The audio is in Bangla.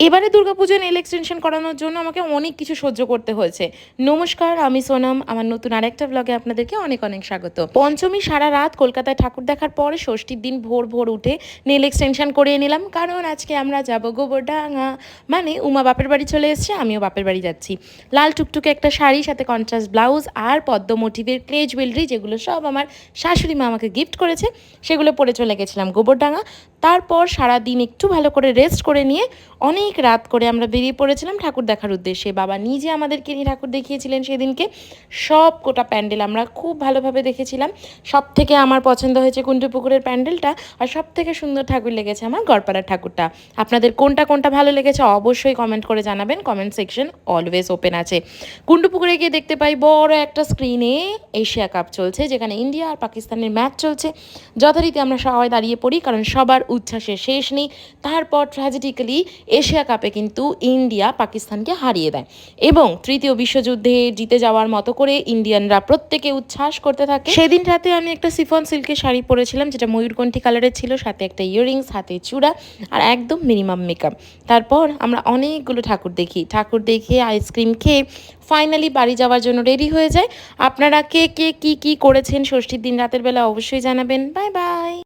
এবারে দুর্গাপুজোয় নেল এক্সটেনশন করানোর জন্য আমাকে অনেক কিছু সহ্য করতে হয়েছে। নমস্কার, আমি সোনাম। আমার নতুন আরেকটা ব্লগে আপনাদেরকে অনেক অনেক স্বাগত। পঞ্চমী সারা রাত কলকাতায় ঠাকুর দেখার পরে ষষ্ঠীর দিন ভোর ভোর উঠে নেল এক্সটেনশন করিয়ে নিলাম, কারণ আজকে আমরা যাব গোবরডাঙ্গা। মানে উমা বাপের বাড়ি চলে এসছে, আমিও বাপের বাড়ি যাচ্ছি। লাল টুকটুকে একটা শাড়ি, সাথে কন্ট্রাস্ট ব্লাউজ আর পদ্ম মোটিভের ক্লে জুয়েলারি, যেগুলো সব আমার শাশুড়ি মা আমাকে গিফট করেছে, সেগুলো পরে চলে গেছিলাম গোবরডাঙ্গা। তারপর সারাদিন একটু ভালো করে রেস্ট করে নিয়ে অনেক রাত করে আমরা বেরিয়ে পড়েছিলাম ঠাকুর দেখার উদ্দেশ্যে। বাবা নিজে আমাদেরকে নিয়ে ঠাকুর দেখিয়েছিলেন সেদিনকে। সব কোটা প্যান্ডেল আমরা খুব ভালোভাবে দেখেছিলাম। সব থেকে আমার পছন্দ হয়েছে কুণ্ডুপুকুরের প্যান্ডেলটা, আর সব থেকে সুন্দর ঠাকুর লেগেছে আমার গড়পাড়ার ঠাকুরটা। আপনাদের কোনটা কোনটা ভালো লেগেছে অবশ্যই কমেন্ট করে জানাবেন। কমেন্ট সেকশন অলওয়েজ ওপেন আছে। কুণ্ডুপুকুরে গিয়ে দেখতে পাই বড় একটা স্ক্রিনে এশিয়া কাপ চলছে, যেখানে ইন্ডিয়া আর পাকিস্তানের ম্যাচ চলছে। যথারীতি আমরা সবাই দাঁড়িয়ে পড়ি, কারণ সবার উচ্ছ্বাসের শেষ নেই। তারপর ট্র্যাজেডিক্যালি এশিয়া কাপে কিন্তু ইন্ডিয়া পাকিস্তানকে হারিয়ে দেয়, এবং তৃতীয় বিশ্বযুদ্ধে জিতে যাওয়ার মতো করে ইন্ডিয়ানরা প্রত্যেকে উচ্ছ্বাস করতে থাকে। সেদিন রাতে আমি একটা সিফন সিল্কের শাড়ি পরেছিলাম, যেটা ময়ূরকণ্ঠী কালারের ছিল, সাথে একটা ইয়াররিংস, হাতে চূড়া, আর একদম মিনিমাম মেকআপ। তারপর আমরা অনেকগুলো ঠাকুর দেখে আইসক্রিম খেয়ে ফাইনালি বাড়ি যাওয়ার জন্য রেডি হয়ে যায়। আপনারা কে কে কী কী করেছেন ষষ্ঠীর দিন রাতের বেলা অবশ্যই জানাবেন। Bye bye.